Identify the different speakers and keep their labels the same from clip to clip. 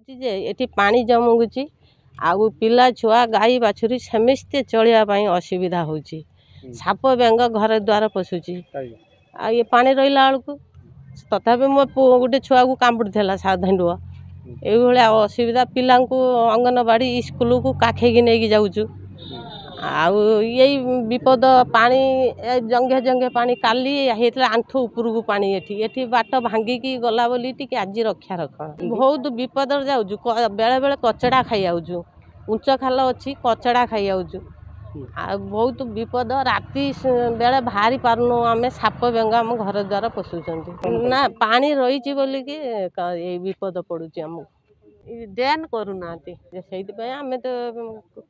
Speaker 1: ଯେ ଏଠି ପାଣି ଜମୁଛି ଆଉ ପିଲା ଛୁଆ ଗାଈ ବାଛୁରୀ ସମସ୍ତେ ଚଳିବା ପାଇଁ ଅସୁବିଧା ହେଉଛି। ସାପ ବେଙ୍ଗ ଘର ଦ୍ୱାର ପଶୁଛି ଆଉ ଏ ପାଣି ରହିଲା ବେଳକୁ ତଥାପି ମୋ ପୁଅ ଗୋଟେ ଛୁଆକୁ କାମୁଡ଼ିଥିଲା ଧେଣ୍ଡୁଅ। ଏଇଭଳିଆ ଅସୁବିଧା ପିଲାଙ୍କୁ ଅଙ୍ଗନବାଡ଼ି ସ୍କୁଲକୁ କାଖେଇକି ନେଇକି ଯାଉଛୁ। ଆଉ ଏଇ ବିପଦ ପାଣି ଜଙ୍ଘେ ଜଙ୍ଘେ ପାଣି କାଲି ହେଇଥିଲା ଆଣ୍ଠୁ ଉପରକୁ ପାଣି ଏଠି ବାଟ ଭାଙ୍ଗିକି ଗଲା ବୋଲି ଟିକେ ଆଜି ରକ୍ଷା ବହୁତ ବିପଦରେ ଯାଉଛୁ। ବେଳେ ବେଳେ କଚଡ଼ା ଖାଇଯାଉଛୁ, ଉଞ୍ଚ ଖାଲ ଅଛି କଚଡ଼ା ଖାଇଯାଉଛୁ ଆଉ ବହୁତ ବିପଦ। ରାତି ବେଳେ ବାହାରି ପାରୁନୁ ଆମେ, ସାପ ବେଙ୍ଗ ଆମ ଘର ଦ୍ୱାର ପଶୁଛନ୍ତି। ନା ପାଣି ରହିଛି ବୋଲିକି ଏଇ ବିପଦ ପଡ଼ୁଛି ଆମକୁ। ଡ୍ରେନ୍ କରୁନାହାନ୍ତି, ସେଇଥିପାଇଁ ଆମେ ତ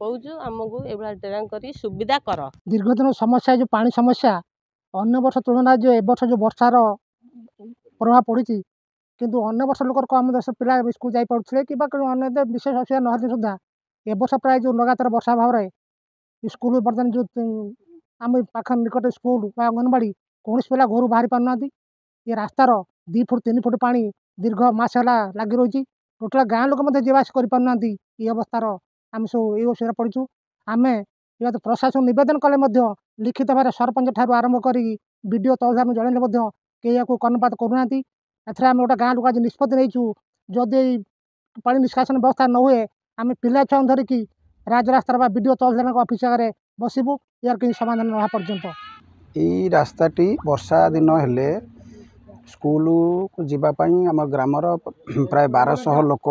Speaker 1: କହୁଛୁ ଆମକୁ ଏଇଭଳିଆ ଡ୍ରେନ୍ କରି ସୁବିଧା କର।
Speaker 2: ଦୀର୍ଘଦିନ ସମସ୍ୟା ଯେଉଁ ପାଣି ସମସ୍ୟା, ଅନ୍ୟ ବର୍ଷ ତୁଳନାରେ ଯେଉଁ ଏ ବର୍ଷ ଯେଉଁ ବର୍ଷାର ପ୍ରଭାବ ପଡ଼ିଛି, କିନ୍ତୁ ଅନ୍ୟ ବର୍ଷ ଲୋକର କମ୍ ଦେଶ ପିଲା ସ୍କୁଲ ଯାଇପାରୁଥିଲେ କିମ୍ବା ଅନ୍ୟ ବିଶେଷ ଅସୁବିଧା ନହେଲେ ସୁଦ୍ଧା ଏ ବର୍ଷ ପ୍ରାୟ ଯେଉଁ ଲଗାତାର ବର୍ଷା ଭାବରେ ସ୍କୁଲ ବର୍ତ୍ତମାନ ଯେଉଁ ଆମ ପାଖ ନିକଟ ସ୍କୁଲ ବା ଅଙ୍ଗନବାଡ଼ି କୌଣସି ପିଲା ଘରୁ ବାହାରି ପାରୁନାହାନ୍ତି। ଏ ରାସ୍ତାର 2 ଫୁଟ 3 ଫୁଟ ପାଣି ଦୀର୍ଘ ମାସ ହେଲା ଲାଗି ରହିଛି। ଟୋଟାଲ ଗାଁ ଲୋକ ମଧ୍ୟ ଯିବା ଆସିବା କରିପାରୁନାହାନ୍ତି। ଏ ଅବସ୍ଥାର ଆମେ ସବୁ ଏଇ ଅସୁବିଧାରେ ପଡ଼ିଛୁ। ଆମେ ପ୍ରଶାସନ ନିବେଦନ କଲେ ମଧ୍ୟ ଲିଖିତ ଭାବରେ ସରପଞ୍ଚ ଠାରୁ ଆରମ୍ଭ କରି ବିଡ଼ିଓ ତହସିଲଦାରଙ୍କୁ ଜଣାଇଲେ ମଧ୍ୟ କେହି ଏହାକୁ କର୍ଣ୍ଣପାତ କରୁନାହାନ୍ତି। ଏଥିରେ ଆମେ ଗୋଟେ ଗାଁ ଲୋକ ଆଜି ନିଷ୍ପତ୍ତି ନେଇଛୁ, ଯଦି ଏଇ ପାଣି ନିଷ୍କାସନ ବ୍ୟବସ୍ଥା ନ ହୁଏ ଆମେ ପିଲା ଛୁଆଙ୍କୁ ଧରିକି ରାଜରାସ୍ତାର ବା ବିଡ଼ିଓ ତହସିଲଦାରଙ୍କ ଅଫିସ ଆଗରେ ବସିବୁ, ଏହାର କିଛି ସମାଧାନ ନ ହେବା ପର୍ଯ୍ୟନ୍ତ।
Speaker 3: ଏଇ ରାସ୍ତାଟି ବର୍ଷା ଦିନ ହେଲେ ସ୍କୁଲକୁ ଯିବା ପାଇଁ ଆମ ଗ୍ରାମର ପ୍ରାୟ 1200 ଲୋକ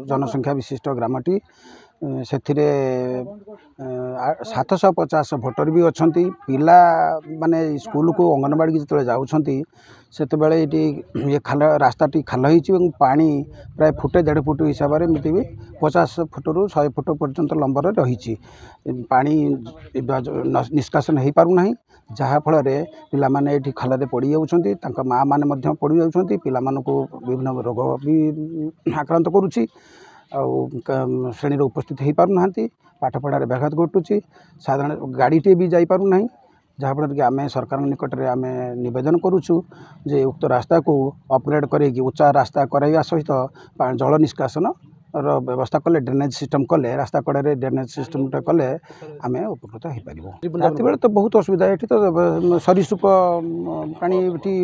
Speaker 3: ଜନସଂଖ୍ୟା ବିଶିଷ୍ଟ ଗ୍ରାମଟି। ସେଥିରେ 750 ଭୋଟର ବି ଅଛନ୍ତି। ପିଲାମାନେ ସ୍କୁଲକୁ ଅଙ୍ଗନବାଡ଼ିକି ଯେତେବେଳେ ଯାଉଛନ୍ତି ସେତେବେଳେ ଏଇଠି ଖାଲ ରାସ୍ତାଟି ଖାଲ ହେଇଛି ଏବଂ ପାଣି ପ୍ରାୟ ଫୁଟେ 1.5 ଫୁଟ ହିସାବରେ ଏମିତି ବି 50 ଫୁଟରୁ 100 ଫୁଟ ପର୍ଯ୍ୟନ୍ତ ଲମ୍ବରେ ରହିଛି। ପାଣି ନିଷ୍କାସନ ହେଇପାରୁନାହିଁ, ଯାହାଫଳରେ ପିଲାମାନେ ଏଠି ଖାଲରେ ପଡ଼ିଯାଉଛନ୍ତି, ତାଙ୍କ ମାଆ ମାନେ ମଧ୍ୟ ପଡ଼ିଯାଉଛନ୍ତି। ପିଲାମାନଙ୍କୁ ବିଭିନ୍ନ ରୋଗ ବି ଆକ୍ରାନ୍ତ କରୁଛି ଆଉ ଶ୍ରେଣୀରେ ଉପସ୍ଥିତ ହୋଇପାରୁନାହାନ୍ତି, ପାଠପଢ଼ାରେ ବ୍ୟାଘାତ ଘଟୁଛି, ସାଧାରଣ ଗାଡ଼ିଟିଏ ବି ଯାଇପାରୁନାହିଁ। ଯାହାଫଳରେ କି ଆମେ ସରକାରଙ୍କ ନିକଟରେ ଆମେ ନିବେଦନ କରୁଛୁ ଯେ ଉକ୍ତ ରାସ୍ତାକୁ ଅପଗ୍ରେଡ଼ କରାଇକି ଉଚ୍ଚା ରାସ୍ତା କରାଇବା ସହିତ ଜଳ ନିଷ୍କାସନର ବ୍ୟବସ୍ଥା କଲେ, ଡ୍ରେନେଜ୍ ସିଷ୍ଟମ୍ କଲେ, ରାସ୍ତା କଡ଼ରେ ଡ୍ରେନେଜ୍ ସିଷ୍ଟମ୍ଟା କଲେ ଆମେ ଉପକୃତ ହୋଇପାରିବୁ। ରାତି ବେଳେ ତ ବହୁତ ଅସୁବିଧା। ଏଠି ତ ସରୀସୃପ ପ୍ରାଣୀ ଏଠି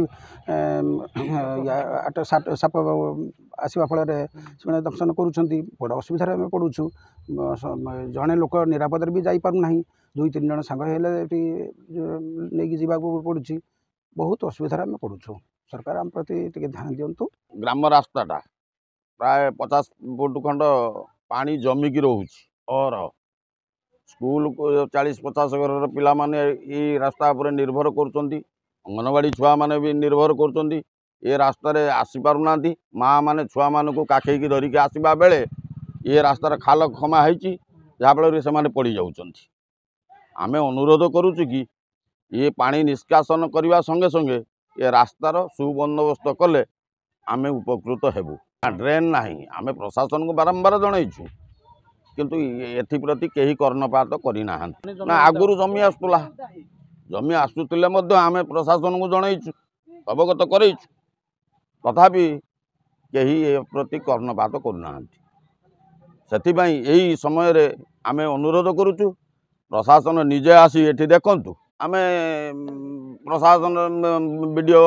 Speaker 3: ସାପ ଆସିବା ଫଳରେ ସେମାନେ ଦଂଶନ କରୁଛନ୍ତି। ବଡ଼ ଅସୁବିଧାରେ ଆମେ ପଡ଼ୁଛୁ। ଜଣେ ଲୋକ ନିରାପଦରେ ବି ଯାଇପାରୁନାହିଁ, 2-3 ଜଣ ସାଙ୍ଗ ହେଲେ ଏଠି ନେଇକି ଯିବାକୁ ପଡ଼ୁଛି। ବହୁତ ଅସୁବିଧାରେ ଆମେ ପଡ଼ୁଛୁ। ସରକାର ଆମ ପ୍ରତି ଟିକେ ଧ୍ୟାନ ଦିଅନ୍ତୁ।
Speaker 4: ଗ୍ରାମ ରାସ୍ତାଟା ପ୍ରାୟ 50 ଫୁଟ ଖଣ୍ଡ ପାଣି ଜମିକି ରହୁଛି। ସ୍କୁଲକୁ 40-50 ଘରର ପିଲାମାନେ ଏଇ ରାସ୍ତା ଉପରେ ନିର୍ଭର କରୁଛନ୍ତି। ଅଙ୍ଗନବାଡ଼ି ଛୁଆମାନେ ବି ନିର୍ଭର କରୁଛନ୍ତି। ଏ ରାସ୍ତାରେ ଆସିପାରୁନାହାନ୍ତି। ମାଆ ମାନେ ଛୁଆମାନଙ୍କୁ କାଖେଇକି ଧରିକି ଆସିବା ବେଳେ ଏ ରାସ୍ତାର ଖାଲ ଖମା ହେଇଛି, ଯାହାଫଳରେ ସେମାନେ ପଡ଼ିଯାଉଛନ୍ତି। ଆମେ ଅନୁରୋଧ କରୁଛୁ କି ଏ ପାଣି ନିଷ୍କାସନ କରିବା ସଙ୍ଗେ ସଙ୍ଗେ ଏ ରାସ୍ତାର ସୁବନ୍ଦୋବସ୍ତ କଲେ ଆମେ ଉପକୃତ ହେବୁ। ଡ୍ରେନ୍ ନାହିଁ, ଆମେ ପ୍ରଶାସନକୁ ବାରମ୍ବାର ଜଣାଇଛୁ, କିନ୍ତୁ ଏଥିପ୍ରତି କେହି କର୍ଣ୍ଣପାତ କରିନାହାନ୍ତି। ନା ଆଗରୁ ଜମି ଆସୁଥିଲେ ମଧ୍ୟ ଆମେ ପ୍ରଶାସନକୁ ଜଣାଇଛୁ, ଅବଗତ କରାଇଛୁ, ତଥାପି କେହି ଏ ପ୍ରତି କର୍ଣ୍ଣପାତ କରୁନାହାନ୍ତି। ସେଥିପାଇଁ ଏହି ସମୟରେ ଆମେ ଅନୁରୋଧ କରୁଛୁ ପ୍ରଶାସନ ନିଜେ ଆସି ଏଠି ଦେଖନ୍ତୁ। ଆମେ ପ୍ରଶାସନ ବିଡ଼ିଓ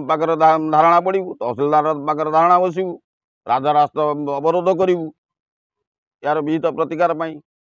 Speaker 4: ପାଖରେ ଧାରଣା ପଡ଼ିବୁ, ତହସିଲଦାର ପାଖରେ ଧାରଣା ବସିବୁ, ରାଜରାସ୍ତା ଅବରୋଧ କରିବୁ ଏହାର ବିହିତ ପ୍ରତିକାର ପାଇଁ।